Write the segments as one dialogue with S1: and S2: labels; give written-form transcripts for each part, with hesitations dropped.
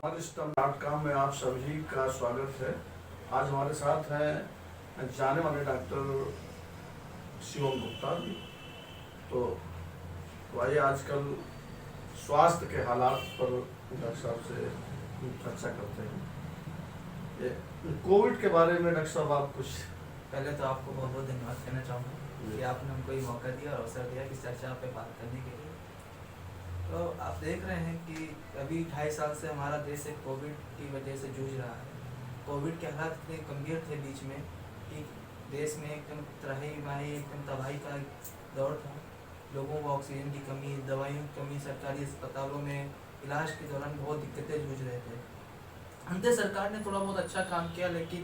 S1: .com में आप सभी का स्वागत है। आज हमारे साथ हैं जाने माने डॉक्टर शिवम गुप्ता जी। तो आइए आजकल स्वास्थ्य के हालात पर डॉक्टर साहब से चर्चा करते हैं। ये कोविड के बारे में डॉक्टर साहब आप कुछ।
S2: पहले तो आपको बहुत बहुत धन्यवाद कहना चाहूँगा कि आपने हमको ये मौका दिया और अवसर दिया कि चर्चा पे बात करने के लिए। तो आप देख रहे हैं कि अभी 2.5 साल से हमारा देश एक कोविड की वजह से जूझ रहा है। कोविड के हालात इतने गंभीर थे बीच में कि देश में एकदम त्राही माही एकदम तबाही का दौर था। लोगों को ऑक्सीजन की कमी, दवाइयों की कमी, सरकारी अस्पतालों में इलाज के दौरान बहुत दिक्कतें जूझ रहे थे। अंत सरकार ने थोड़ा बहुत अच्छा काम किया, लेकिन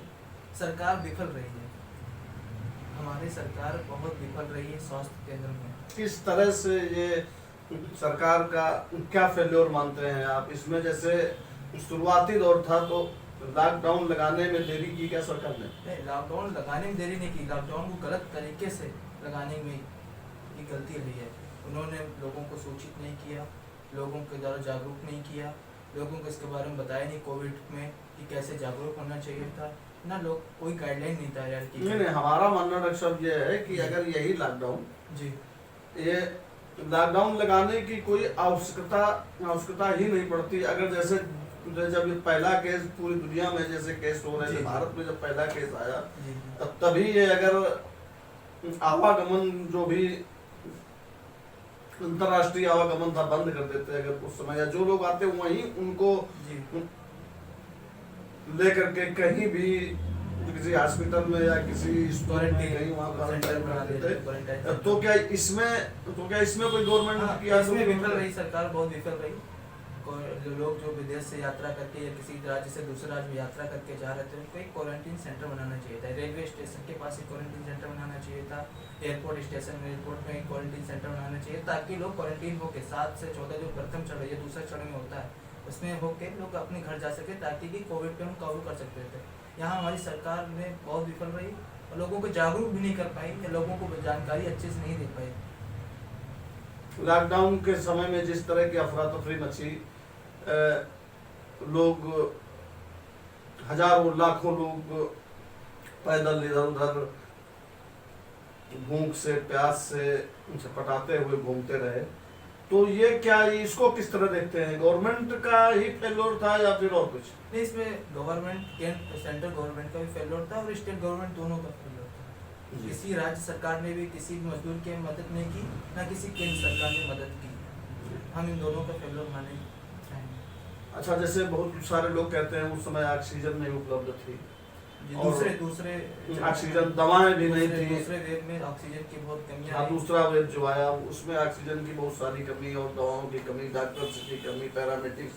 S2: सरकार विफल रही है। हमारी सरकार बहुत विफल रही है स्वास्थ्य केंद्र में।
S1: किस तरह से ये सरकार का क्या फेल्योर मानते हैं आप इसमें? जैसे शुरुआती दौर था तो लॉकडाउन लगाने में देरी की क्या सरकार ने?
S2: लॉकडाउन लगाने में देरी नहीं की, लॉकडाउन को गलत तरीके से लगाने में की गलती रही है। उन्होंने लोगों को सूचित नहीं किया, लोगों के द्वारा जागरूक नहीं किया, लोगों को इसके बारे में बताया नहीं कोविड में कि कैसे जागरूक होना चाहिए था ना। लोग कोई गाइडलाइन नहीं तैयार की।
S1: नहीं, हमारा मानना डॉक्टर साहब ये है कि अगर यही लॉकडाउन ये लॉकडाउन लगाने की कोई आवश्यकता ही नहीं पड़ती। अगर जैसे जब ये पहला केस पूरी दुनिया में जैसे केस हो रहे थे, भारत में जब पहला केस आया तभी ये अगर आवागमन जो भी अंतर्राष्ट्रीय आवागमन था बंद कर देते, अगर उस समय या जो लोग आते वहीं उनको लेकर के कहीं भी किसी हॉस्पिटल में या किसी कहीं वहाँ क्वारंटाइन करा देते, तो क्या इसमें कोई गवर्नमेंट की
S2: इसमें विफल रही सरकार, बहुत विफल रही। लोग जो विदेश से यात्रा करके या किसी राज्य से दूसरे राज्य में यात्रा करके जा रहे थे, उनको एक क्वारंटीन सेंटर बनाना चाहिए था। रेलवे स्टेशन के पास एक क्वारंटीन सेंटर बनाना चाहिए था। एयरपोर्ट स्टेशन में, एयरपोर्ट में एक क्वारंटीन सेंटर बनाना चाहिए ताकि लोग क्वारंटीन होकर 7 से 14 जो प्रथम चरण या दूसरा चरण में होता है उसमें होकर लोग अपने घर जा सके, ताकि कि कोविड पे हम काबू कर सकते थे। यहाँ हमारी सरकार ने बहुत विफल रही और लोगों को जागरूक भी नहीं कर पाई या लोगों को जानकारी अच्छे से नहीं दे पाई।
S1: लॉकडाउन के समय में जिस तरह की अफरा तफरी मची, लोग हजारों लाखों लोग पैदल इधर उधर भूख से प्यास से छटपटाते हुए घूमते रहे, तो ये क्या इसको किस तरह देखते हैं? गवर्नमेंट का ही फेल्योर था या फिर और कुछ?
S2: नहीं, इसमें गवर्नमेंट सेंट्रल गवर्नमेंट का भी फेल्योर था और स्टेट गवर्नमेंट दोनों का फेल्योर था। किसी राज्य सरकार ने भी किसी मजदूर की मदद नहीं की, ना किसी केंद्र सरकार ने मदद की। हम इन दोनों का फेल्योर माने।
S1: अच्छा, जैसे बहुत सारे लोग कहते हैं उस समय ऑक्सीजन नहीं उपलब्ध थी,
S2: दूसरे
S1: ऑक्सीजन दवाएं भी नहीं थी,
S2: दूसरे वेव में ऑक्सीजन की बहुत कमी
S1: आई। दूसरा वेव जो आया उसमें ऑक्सीजन की बहुत सारी कमी और दवाओं की कमी, डॉक्टर्स की कमी, पैरामेडिक्स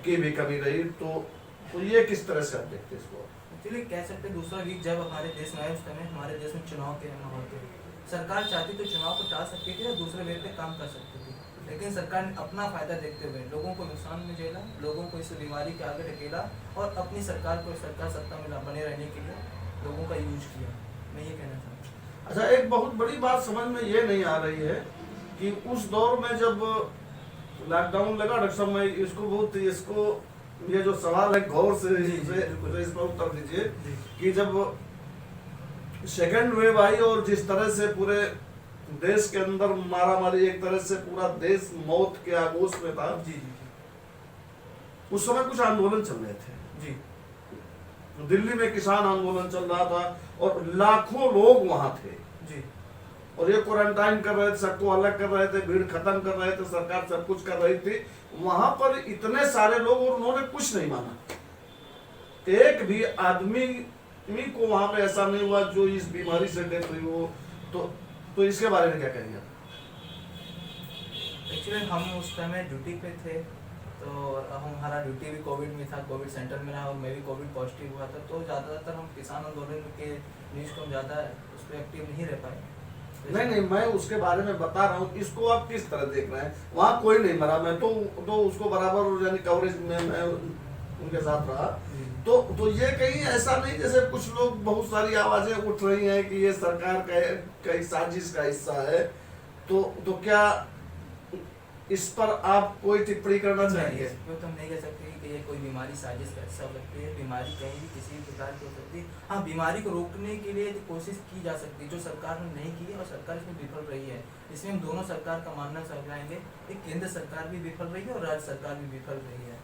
S1: की भी कमी रही। तो ये किस तरह से आप देखते हैं इसको?
S2: एक्चुअली कह सकते हैं दूसरा वीक जब हमारे देश में आया उस समय हमारे देश में चुनाव के माहौल थे। सरकार चाहती तो चुनाव को टाल सकती थी और दूसरे वेव पे काम कर सकती थी, लेकिन सरकार ने अपना फायदा देखते हुए लोगों को नुकसान में झेला, लोगों को इस बीमारी के आगे ढकेला और अपनी सरकार को सरकार सत्ता में बने रहने के लिए लोगों का यूज किया। मैं ये कहना चाहता हूँ।
S1: अच्छा, एक बहुत बड़ी बात समझ में ये नहीं आ रही है कि उस दौर में जब लॉकडाउन लगा, डॉक्टर साहब मैं इसको ये जो सवाल है गौर से इस पर उत्तर दीजिए कि जब सेकेंड वेव आई और जिस तरह से पूरे देश के अंदर मारामारी, एक तरह से पूरा देश मौत के आगोश में था, उस समय कुछ आंदोलन चल रहे थे। दिल्ली में किसान आंदोलन चल रहा था और लाखों लोग वहां थे और ये क्वारंटाइन कर रहे थे, सबको अलग कर रहे थे, भीड़ खत्म कर रहे थे, सरकार सब कुछ कर रही थी। वहां पर इतने सारे लोग और उन्होंने कुछ नहीं माना। एक भी आदमी को वहां पे ऐसा नहीं हुआ जो इस बीमारी से डेथ हुई हो। तो इसके बारे में क्या कहेंगे?
S2: एक्चुअली हम उस समय ड्यूटी पे थे, तो हमारा ड्यूटी भी कोविड में था, कोविड सेंटर में रहा और मैं भी कोविड पॉजिटिव हुआ था। तो ज़्यादातर हम किसान आंदोलन के न्यूज़ को ज़्यादा उस पर एक्टिव नहीं रह पाए।
S1: नहीं, मैं उसके बारे में बता रहा हूँ। इसको आप किस तरह देख रहे हैं? वहाँ कोई नहीं मरा, मैं तो उसको बराबर यानी कवरेज में मैं उनके साथ रहा। तो ये कहीं ऐसा नहीं जैसे कुछ लोग बहुत सारी आवाजें उठ रही हैं कि ये सरकार का साजिश का हिस्सा है, तो क्या इस पर आप कोई टिप्पणी करना चाहेंगे?
S2: इसको तो हम नहीं कह सकते कि ये कोई बीमारी साजिश कैसे हो सकती है। बीमारी कहीं भी किसी भी प्रकार की हो सकती है। हाँ, बीमारी को रोकने के लिए कोशिश की जा सकती है, जो सरकार ने नहीं की है और सरकार इसमें विफल रही है। इसमें हम दोनों सरकार का मानना चाहेंगे कि केंद्र सरकार भी विफल रही है और राज्य सरकार भी विफल रही है।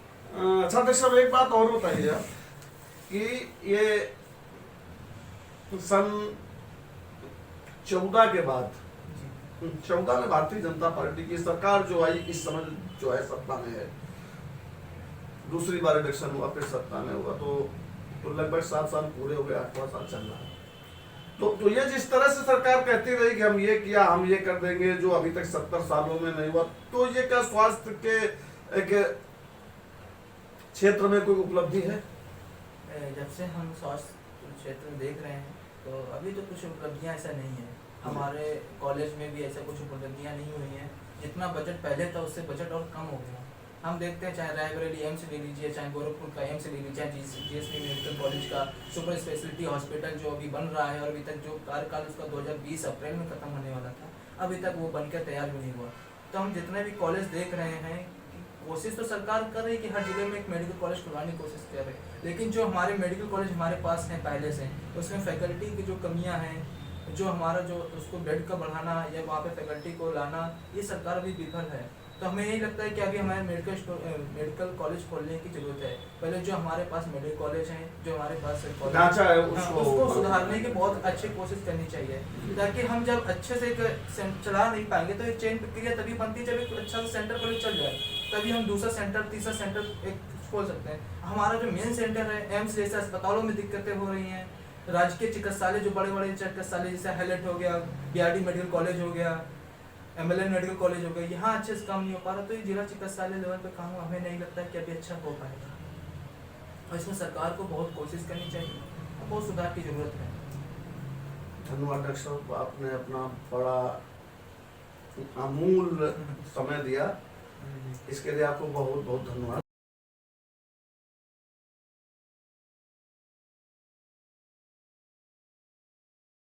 S1: अच्छा डॉक्टर साहब, एक बात और बताइए आप कि ये सन 14 के बाद 14 में भारतीय जनता पार्टी की सरकार जो आई, इस समय जो है सत्ता में है, दूसरी बार इलेक्शन हुआ, फिर सत्ता में हुआ, तो लगभग 7 साल पूरे हो गए, 8वां साल चल रहा है। तो ये जिस तरह से सरकार कहती रही कि हम ये किया, हम ये कर देंगे, जो अभी तक 70 सालों में नहीं हुआ, तो ये क्या स्वास्थ्य के एक क्षेत्र में कोई उपलब्धि है?
S2: जब से हम स्वास्थ्य क्षेत्र में देख रहे हैं तो अभी तो कुछ उपलब्धियां ऐसा नहीं है। हमारे कॉलेज में भी ऐसा कुछ उपलब्धियां नहीं हुई हैं। जितना बजट पहले था उससे बजट और कम हो गया। हम देखते हैं, चाहे रायबरेली एम्स ले लीजिए, चाहे गोरखपुर का एम्स ले लीजिए, चाहे जीएसपी मेडिकल कॉलेज का सुपर स्पेशलिटी हॉस्पिटल जो अभी बन रहा है और अभी तक जो कार्यकाल उसका 2020 अप्रैल में खत्म होने वाला था, अभी तक वो बनकर तैयार भी नहीं हुआ। तो हम जितने भी कॉलेज देख रहे हैं, कोशिश तो सरकार कर रही है कि हर जिले में एक मेडिकल कॉलेज खुलवाने की कोशिश कर रही है, लेकिन जो हमारे मेडिकल कॉलेज हमारे पास हैं पहले से, उसमें फैकल्टी की जो कमियां हैं, जो हमारा जो उसको बेड का बढ़ाना या वहाँ पे फैकल्टी को लाना, ये सरकार अभी विफल है। तो हमें यही लगता है कि अभी हमारे मेडिकल कॉलेज खोलने की जरूरत है। पहले जो हमारे पास मेडिकल कॉलेज हैं, जो हमारे पास
S1: ढांचा है,
S2: उसको सुधारने की बहुत अच्छी कोशिश करनी चाहिए, ताकि हम जब अच्छे से चला नहीं पाएंगे तो एक चेन प्रक्रिया तभी बनती है जब एक अच्छा सा सेंटर कॉलेज चल जाए, तभी हम दूसरा सेंटर, तीसरा सेंटर एक खोल सकते हैं। हमारा जो मेन सेंटर है, एम्स जैसे अस्पतालों में दिक्कतें हो रही हैं। राजकीय चिकित्सालय जो बड़े बड़े चिकित्सालय जैसे हाईलाइट हो गया, बीआरडी मेडिकल कॉलेज हो गया, एमएलएन मेडिकल कॉलेज हो गया, यहाँ अच्छे से काम नहीं हो पा रहा। तो ये जिला चिकित्सालय लेवल पे काम हमें नहीं लगता है कि अभी अच्छा हो पाएगा, और इसमें सरकार को बहुत कोशिश करनी चाहिए और बहुत सुधार की जरूरत है।
S1: धन्यवाद डॉक्टर साहब, आपने अपना बड़ा अमूल्य समय दिया, इसके लिए आपको बहुत बहुत धन्यवाद।